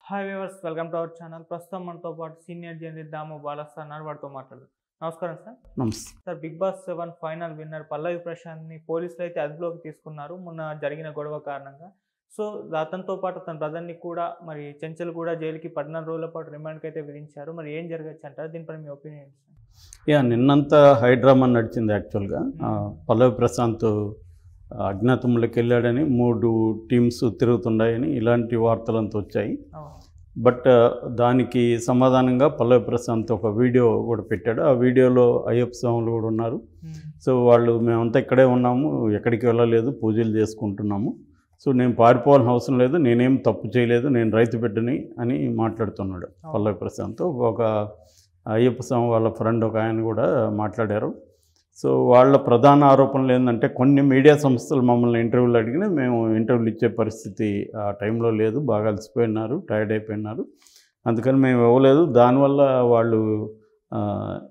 Hi viewers, welcome to our channel. ప్రస్తుతం మనతో పాటు సీనియర్ జర్నలిస్ట్ దాము బాలస్వామి అన్నారు. వాడితో మాట్లాడదాం. నమస్కారం సార్. నమస్తే. Sir, Bigg Boss 7 final winner Pallavi ప్రశాంత్ని పోలీసులు అయితే అదుపులోకి తీసుకున్నారు మొన్న జరిగిన గొడవ కారణంగా. సో అతనితో పాటు అతని బ్రదర్ని కూడా మరి చెంచల్ కూడా జైలుకి 14 రోజుల పాటు రిమాండ్కి అయితే విధించారు. మరి ఏం జరగచ్చు అంటారు? దీనిపై మీ ఒపీనియన్ సార్? నిన్నంతా హైడ్రామా నడిచింది యాక్చువల్గా. పల్లవి ప్రశాంత్ అజ్ఞాతంలోకి వెళ్ళాడని 3 టీమ్స్ తిరుగుతున్నాయని ఇలాంటి వార్తలంతా వచ్చాయి. బట్ దానికి సమాధానంగా పల్లవి ప్రశాంత్ ఒక వీడియో కూడా పెట్టాడు. ఆ వీడియోలో అయ్యప్ప స్వాములు కూడా ఉన్నారు. సో వాళ్ళు మేమంతా ఇక్కడే ఉన్నాము, ఎక్కడికి వెళ్ళలేదు, పూజలు చేసుకుంటున్నాము. సో నేను పారిపోవాల్సిన అవసరం లేదు, నేనేం తప్పు చేయలేదు, నేను రైతు బిడ్డని అని మాట్లాడుతున్నాడు పల్లవి ప్రశాంత్. ఒక అయ్యప్ప స్వామి వాళ్ళ ఫ్రెండ్ ఒక ఆయన కూడా మాట్లాడారు. సో వాళ్ళ ప్రధాన ఆరోపణలు ఏంటంటే, కొన్ని మీడియా సంస్థలు మమ్మల్ని ఇంటర్వ్యూలు అడిగినా మేము ఇంటర్వ్యూలు ఇచ్చే పరిస్థితి ఆ టైంలో లేదు, బాగా అలసిపోయినారు, టైర్డ్ అయిపోయినారు, అందుకని మేము ఇవ్వలేదు, దానివల్ల వాళ్ళు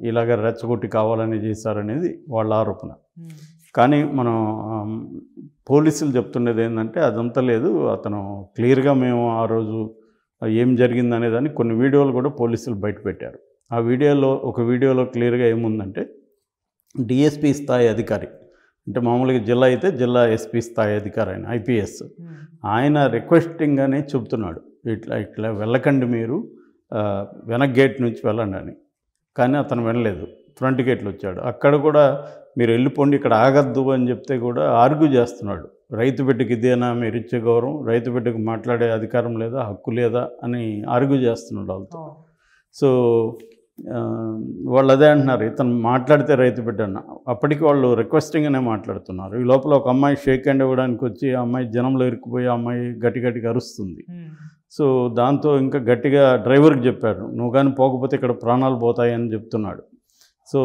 ఇలాగ రెచ్చగొట్టి కావాలని చేశారనేది వాళ్ళ ఆరోపణ. కానీ మనం పోలీసులు చెప్తున్నది ఏంటంటే అదంతా లేదు, అతను క్లియర్గా మేము ఆ రోజు ఏం జరిగిందనేదాన్ని కొన్ని వీడియోలు కూడా పోలీసులు బయటపెట్టారు. ఆ వీడియోలో ఒక వీడియోలో క్లియర్గా ఏముందంటే, డిఎస్పీ స్థాయి అధికారి, అంటే మామూలుగా జిల్లా అయితే జిల్లా ఎస్పీ స్థాయి అధికారి, ఆయన ఐపీఎస్, ఆయన రిక్వెస్టింగ్ అని చెబుతున్నాడు, ఇట్లా ఇట్లా వెళ్ళకండి మీరు, వెనక్ గేట్ నుంచి వెళ్ళండి అని. కానీ అతను వెళ్ళలేదు, ఫ్రంట్ గేట్లు వచ్చాడు. అక్కడ కూడా మీరు వెళ్ళిపోండి, ఇక్కడ ఆగద్దు అని చెప్తే కూడా ఆర్గ్యూ చేస్తున్నాడు. రైతు బిడ్డకి ఇదేనా మీరు ఇచ్చే గౌరవం, రైతు బిడ్డకు మాట్లాడే అధికారం లేదా, హక్కు లేదా అని ఆర్గ్యూ చేస్తున్నాడు వాళ్ళతో. సో వాళ్ళు అదే అంటున్నారు, ఇతను మాట్లాడితే రైతు బిడ్డ అన్న. అప్పటికి వాళ్ళు రిక్వెస్టింగ్గానే మాట్లాడుతున్నారు. ఈ లోపల ఒక అమ్మాయి షేక్ హ్యాండ్ ఇవ్వడానికి వచ్చి ఆ అమ్మాయి జనంలో ఇరుక్కుపోయి ఆ అమ్మాయి గట్టిగా అరుస్తుంది. సో దాంతో ఇంకా గట్టిగా డ్రైవర్కి చెప్పారు, నువ్వు కానీ పోకపోతే ఇక్కడ ప్రాణాలు పోతాయని చెప్తున్నాడు. సో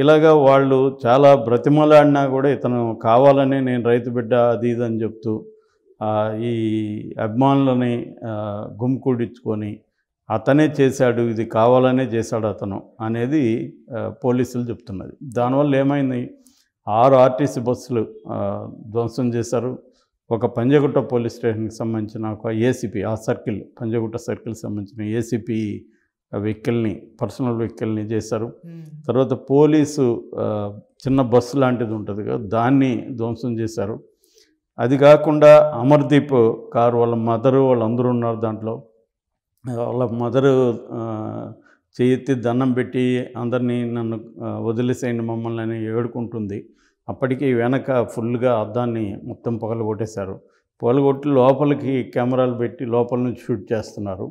ఇలాగా వాళ్ళు చాలా బ్రతిమలాడినా కూడా ఇతను కావాలని నేను రైతు బిడ్డ అది ఇది అని చెప్తూ ఈ అభిమానులని గుమ్కూడించుకొని అతనే చేశాడు, ఇది కావాలనే చేశాడు అతను అనేది పోలీసులు చెప్తున్నది. దానివల్ల ఏమైంది, 6 ఆర్టీసీ బస్సులు ధ్వంసం చేశారు. ఒక పంజగుట్ట పోలీస్ స్టేషన్కి సంబంధించిన ఒక ఏసీపీ, ఆ సర్కిల్ పంజగుట్ట సర్కిల్కి సంబంధించిన ఏసీపీ వెహికల్ని, పర్సనల్ వెహికల్ని చేశారు. తర్వాత పోలీసు చిన్న బస్సు లాంటిది ఉంటుంది కదా, దాన్ని ధ్వంసం చేశారు. అది కాకుండా అమర్దీప్ కారు, వాళ్ళ మదరు వాళ్ళందరూ ఉన్నారు దాంట్లో. వాళ్ళ మదరు చేయెత్తి దండం పెట్టి అందరినీ నన్ను వదిలేసేయండి మమ్మల్ని అని ఏడుకుంటుంది. అప్పటికి వెనక ఫుల్గా అద్దాన్ని మొత్తం పగలగొట్టేశారు. పగలగొట్టి లోపలికి కెమెరాలు పెట్టి లోపల నుంచి షూట్ చేస్తున్నారు.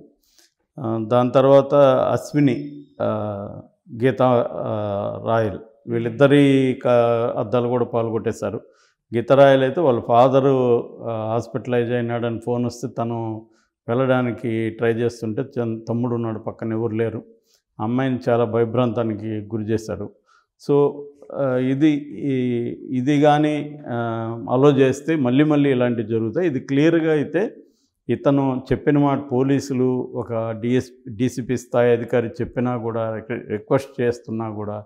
దాని తర్వాత అశ్విని, గీతా రాయల్, వీళ్ళిద్దరి అద్దాలు కూడా పగలగొట్టేశారు. గీతా రాయల్ అయితే వాళ్ళ ఫాదరు హాస్పిటలైజ్ అయినాడని ఫోన్ వస్తే తను వెళ్ళడానికి ట్రై చేస్తుంటే తమ్ముడు ఉన్నాడు, పక్కన ఎవరు లేరు. అమ్మాయిని చాలా భయభ్రాంతానికి గురి చేశారు. సో ఇది కానీ అలో చేస్తే మళ్ళీ ఇలాంటివి జరుగుతాయి. ఇది క్లియర్గా అయితే ఇతను చెప్పిన మాట పోలీసులు ఒక డీసీపీ స్థాయి అధికారి చెప్పినా కూడా, రిక్వెస్ట్ చేస్తున్నా కూడా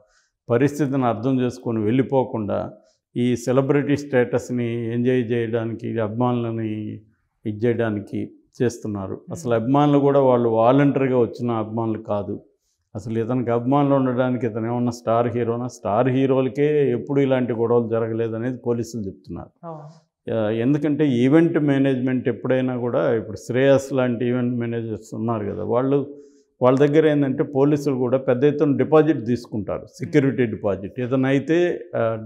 పరిస్థితిని అర్థం చేసుకొని వెళ్ళిపోకుండా ఈ సెలబ్రిటీ స్టేటస్ని ఎంజాయ్ చేయడానికి, అభిమానులని ఇది చేయడానికి చేస్తున్నారు. అసలు అభిమానులు కూడా వాళ్ళు వాలంటరీగా వచ్చిన అభిమానులు కాదు. అసలు ఇతనికి అభిమానులు ఉండడానికి ఇతను ఏమన్నా స్టార్ హీరోనా? స్టార్ హీరోలకే ఎప్పుడు ఇలాంటి గొడవలు జరగలేదు అనేది పోలీసులు చెప్తున్నారు. ఎందుకంటే ఈవెంట్ మేనేజ్మెంట్ ఎప్పుడైనా కూడా, ఇప్పుడు శ్రేయస్ లాంటి ఈవెంట్ మేనేజర్స్ ఉన్నారు కదా, వాళ్ళ దగ్గర ఏంటంటే పోలీసులు కూడా పెద్ద ఎత్తున డిపాజిట్ తీసుకుంటారు, సెక్యూరిటీ డిపాజిట్. ఏదైతే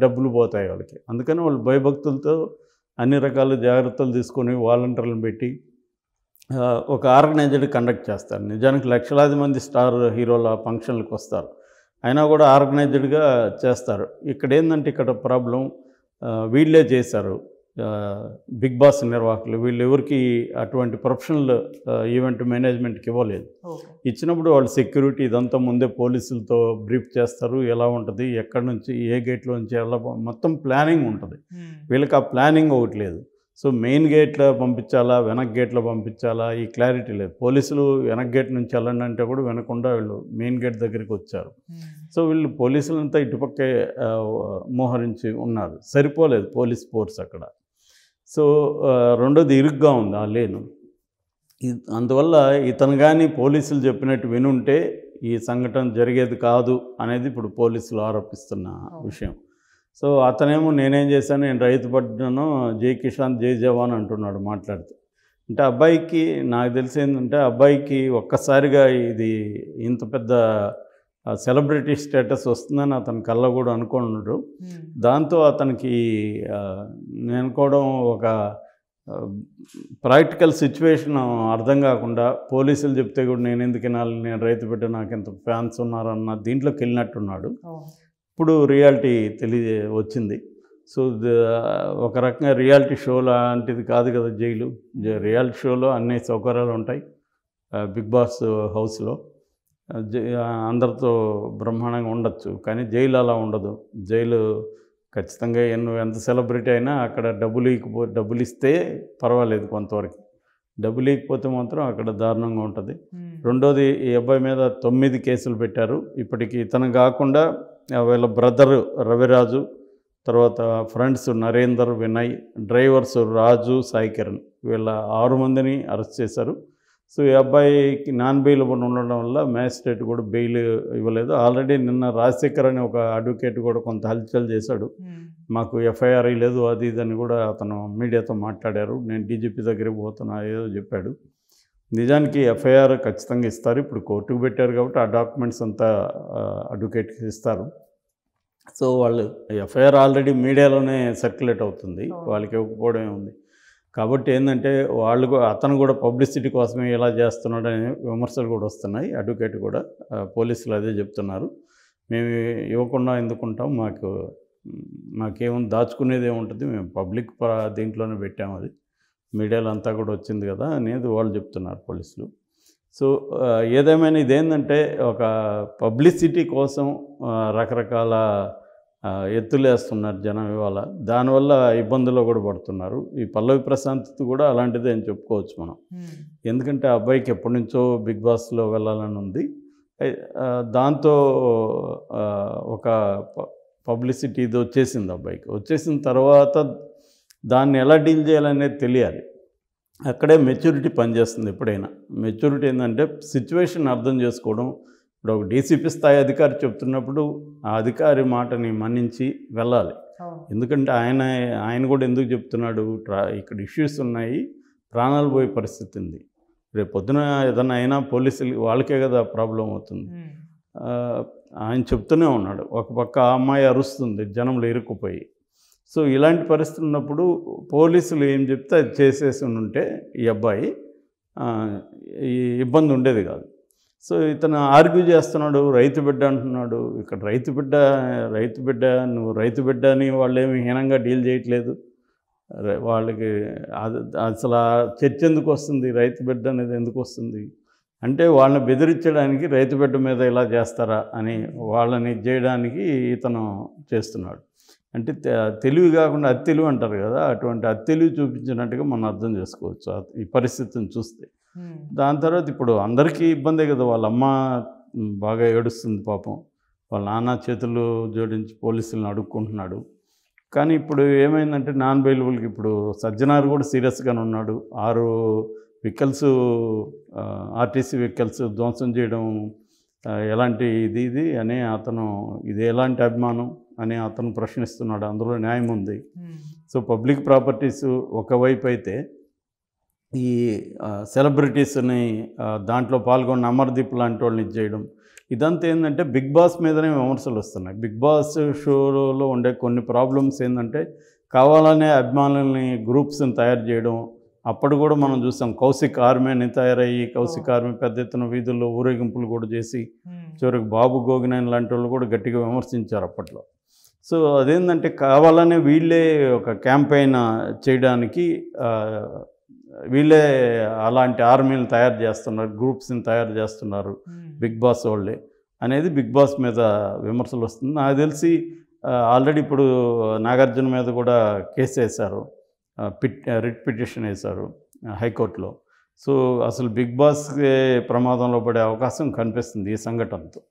డబ్బులు పోతాయి వాళ్ళకి. అందుకని వాళ్ళు భయభక్తులతో అన్ని రకాల జాగ్రత్తలు తీసుకొని వాలంటీర్లను పెట్టి ఒక ఆర్గనైజ్డ్ కండక్ట్ చేస్తారు. నిజానికి లక్షలాది మంది స్టార్ హీరోల ఫంక్షన్లకు వస్తారు, అయినా కూడా ఆర్గనైజ్డ్గా చేస్తారు. ఇక్కడ ఏంటంటే, ఇక్కడ ప్రాబ్లం వీళ్ళే చేశారు, బిగ్ బాస్ నిర్వాహకులు. వీళ్ళు ఎవరికి అటువంటి ప్రొఫెషనల్ ఈవెంట్ మేనేజ్మెంట్కి ఇవ్వలేదు. ఇచ్చినప్పుడు వాళ్ళు సెక్యూరిటీ ఇదంతా ముందే పోలీసులతో బ్రీఫ్ చేస్తారు, ఎలా ఉంటుంది, ఎక్కడి నుంచి ఏ గేట్లో నుంచి ఎలా, మొత్తం ప్లానింగ్ ఉంటుంది. వీళ్ళకి ఆ ప్లానింగ్ ఒకటి లేదు. సో మెయిన్ గేట్లో పంపించాలా, వెనక్ గేట్లో పంపించాలా, ఈ క్లారిటీ లేదు. పోలీసులు వెనక్ గేట్ నుంచి వెళ్ళండి అంటే కూడా వినకుండా వీళ్ళు మెయిన్ గేట్ దగ్గరికి వచ్చారు. సో వీళ్ళు పోలీసులంతా ఇటుపక్కే మోహరించి ఉన్నారు, సరిపోలేదు పోలీస్ ఫోర్స్ అక్కడ. సో రెండోది ఇరుగ్గా ఉంది ఆ లేను. అందువల్ల ఇతను కానీ పోలీసులు చెప్పినట్టు వినుంటే ఈ సంఘటన జరిగేది కాదు అనేది ఇప్పుడు పోలీసులు ఆరోపిస్తున్న విషయం. సో అతనేమో నేనేం చేశాను, నేను రైతు పడ్డాను, జై కిసాన్ జై జవాన్ అంటున్నాడు మాట్లాడుతూ. అంటే అబ్బాయికి నాకు తెలిసి ఏంటంటే అబ్బాయికి ఒక్కసారిగా ఇది ఇంత పెద్ద సెలబ్రిటీ స్టేటస్ వస్తుందని అతని కళ్ళ కూడా అనుకున్నాడు. దాంతో అతనికి నేను అనుకోవడం ఒక ప్రాక్టికల్ సిచ్యువేషన్ అర్థం కాకుండా పోలీసులు చెప్తే కూడా నేను ఎందుకు వినాలి, నేను రైతు బిడ్డ, నాకు ఎంత ఫ్యాన్స్ ఉన్నారన్న దీంట్లోకి వెళ్ళినట్టున్నాడు. ఇప్పుడు రియాలిటీ వచ్చింది. సో ఒక రకంగా రియాలిటీ షో లాంటిది కాదు కదా జైలు. రియాలిటీ షోలో అన్ని సౌకర్యాలు ఉంటాయి. బిగ్ బాస్ హౌస్లో అందరితో బ్రహ్మాండంగా ఉండొచ్చు, కానీ జైలు అలా ఉండదు. జైలు ఖచ్చితంగా నువ్వు ఎంత సెలబ్రిటీ అయినా అక్కడ డబ్బులు ఇస్తే పర్వాలేదు కొంతవరకు, డబ్బులు ఇకపోతే మాత్రం అక్కడ దారుణంగా ఉంటుంది. రెండోది, ఈ అబ్బాయి మీద 9 కేసులు పెట్టారు ఇప్పటికి. ఇతను కాకుండా వీళ్ళ బ్రదరు రవిరాజు, తర్వాత ఫ్రెండ్స్ నరేందర్, వినయ్, డ్రైవర్స్ రాజు, సాయి కిరణ్, వీళ్ళ 6 మందిని అరెస్ట్ చేశారు. సో ఈ అబ్బాయికి నాన్ బెయిల్ ఉండడం వల్ల మ్యాజిస్ట్రేట్ కూడా బెయిల్ ఇవ్వలేదు. ఆల్రెడీ నిన్న రాజశేఖర్ అని ఒక అడ్వకేట్ కూడా కొంత హల్చల్ చేశాడు, మాకు ఎఫ్ఐఆర్ లేదు అది ఇదని కూడా అతను మీడియాతో మాట్లాడారు. నేను డీజీపీ దగ్గరికి పోతున్నా ఏదో చెప్పాడు. నిజానికి ఎఫ్ఐఆర్ ఖచ్చితంగా ఇస్తారు. ఇప్పుడు కోర్టుకు పెట్టారు కాబట్టి ఆ డాక్యుమెంట్స్ అంతా అడ్వకేట్కి ఇస్తారు. సో వాళ్ళు ఎఫ్ఐఆర్ ఆల్రెడీ మీడియాలోనే సర్క్యులేట్ అవుతుంది, వాళ్ళకి ఇవ్వకపోవడమే ఉంది. కాబట్టి ఏంటంటే అతను కూడా పబ్లిసిటీ కోసమే ఇలా చేస్తున్నాడు అనే విమర్శలు కూడా వస్తున్నాయి. అడ్వకేట్ కూడా పోలీసులు అదే చెప్తున్నారు, మేము ఇవ్వకుండా ఎందుకుంటాం, మాకేముంది, దాచుకునేది ఏముంటుంది, మేము పబ్లిక్ దీంట్లోనే పెట్టాము, అది మీడియాలో అంతా కూడా వచ్చింది కదా అనేది వాళ్ళు చెప్తున్నారు పోలీసులు. సో ఏదేమైనా ఇదేంటంటే ఒక పబ్లిసిటీ కోసం రకరకాల ఎత్తులేస్తున్నారు జనం ఇవాళ, దానివల్ల ఇబ్బందుల్లో కూడా పడుతున్నారు. ఈ పల్లవి ప్రశాంత్ కూడా అలాంటిదే అని చెప్పుకోవచ్చు మనం. ఎందుకంటే ఆ అబ్బాయికి ఎప్పటి నుంచో బిగ్ బాస్లో వెళ్ళాలని ఉంది. దాంతో ఒక పబ్లిసిటీ ఇది వచ్చేసింది అబ్బాయికి. వచ్చేసిన తర్వాత దాన్ని ఎలా డీల్ చేయాలనేది తెలియాలి. అక్కడే మెచ్యూరిటీ పనిచేస్తుంది. ఎప్పుడైనా మెచ్యూరిటీ ఏంటంటే సిచ్యువేషన్ అర్థం చేసుకోవడం. ఇప్పుడు ఒక డీసీపీ స్థాయి అధికారి చెప్తున్నప్పుడు ఆ అధికారి మాటని మన్నించి వెళ్ళాలి. ఎందుకంటే ఆయన కూడా ఎందుకు చెప్తున్నాడు, ఇక్కడ ఇష్యూస్ ఉన్నాయి, ప్రాణాలు పోయే పరిస్థితి ఉంది, రేపు పొద్దున ఏదైనా అయినా పోలీసులు వాళ్ళకే కదా ప్రాబ్లం అవుతుంది. ఆయన చెప్తూనే ఉన్నాడు. ఒక పక్క ఆ అమ్మాయి అరుస్తుంది జనంలో ఇరుక్కుపోయి. సో ఇలాంటి పరిస్థితి ఉన్నప్పుడు పోలీసులు ఏం చెప్తే అది చేసేసి ఉంటే ఈ అబ్బాయి ఈ ఇబ్బంది ఉండేది కాదు. సో ఇతను ఆర్గ్యూ చేస్తున్నాడు, రైతు బిడ్డ అంటున్నాడు. ఇక్కడ రైతు బిడ్డ నువ్వు రైతు బిడ్డ అని వాళ్ళు ఏమి హీనంగా డీల్ చేయట్లేదు. వాళ్ళకి అసలు చర్చ ఎందుకు వస్తుంది, రైతు బిడ్డ అనేది ఎందుకు వస్తుంది అంటే వాళ్ళని బెదిరించడానికి రైతు బిడ్డ మీద ఇలా చేస్తారా అని వాళ్ళని చేయడానికి ఇతను చేస్తున్నాడు. అంటే తెలివి కాకుండా అత్తెలివి అంటారు కదా, అటువంటి అత్తెలివి చూపించినట్టుగా మనం అర్థం చేసుకోవచ్చు ఈ పరిస్థితిని చూస్తే. దాని తర్వాత ఇప్పుడు అందరికీ ఇబ్బందే కదా, వాళ్ళ అమ్మ బాగా ఏడుస్తుంది పాపం, వాళ్ళ నాన్న చేతులు జోడించి పోలీసులను అడుక్కుంటున్నాడు. కానీ ఇప్పుడు ఏమైందంటే నాన్ బెయిలబుల్కి ఇప్పుడు సజ్జనార్ కూడా సీరియస్గానే ఉన్నాడు. 6 వెహికల్స్ ఆర్టీసీ వెహికల్స్ ధ్వంసం చేయడం ఎలాంటి ఇది అని అతను, ఇది ఎలాంటి అభిమానం అని అతను ప్రశ్నిస్తున్నాడు. అందులో న్యాయం ఉంది. సో పబ్లిక్ ప్రాపర్టీస్ ఒకవైపు అయితే ఈ సెలబ్రిటీస్ని దాంట్లో పాల్గొన్న అమర్దీప్ లాంటి వాళ్ళని ఇచ్చేయడం, ఇదంతా ఏంటంటే బిగ్ బాస్ మీదనే విమర్శలు వస్తున్నాయి. బిగ్ బాస్ షోలో ఉండే కొన్ని ప్రాబ్లమ్స్ ఏంటంటే కావాలనే అభిమానుల్ని గ్రూప్స్ని తయారు చేయడం. అప్పుడు కూడా మనం చూసాం కౌశిక్ ఆర్మీ అని తయారయ్యి కౌశిక్ ఆర్మీ పెద్ద ఎత్తున వీధుల్లో ఊరేగింపులు కూడా చేసి చివరికి బాబు గోగినేని లాంటి వాళ్ళు కూడా గట్టిగా విమర్శించారు అప్పట్లో. సో అదేంటంటే కావాలనే వీళ్ళే ఒక క్యాంపెయిన్ చేయడానికి వీళ్ళే అలాంటి ఆర్మీని తయారు చేస్తున్నారు, గ్రూప్స్ని తయారు చేస్తున్నారు బిగ్ బాస్ వాళ్ళే అనేది బిగ్ బాస్ మీద విమర్శలు వస్తుంది. నాకు తెలిసి ఆల్రెడీ ఇప్పుడు నాగార్జున మీద కూడా కేసు వేశారు, రిట్ పిటిషన్ వేశారు హైకోర్టులో. సో అసలు బిగ్ బాస్కే ప్రమాదంలో పడే అవకాశం కనిపిస్తుంది ఈ సంఘటనతో.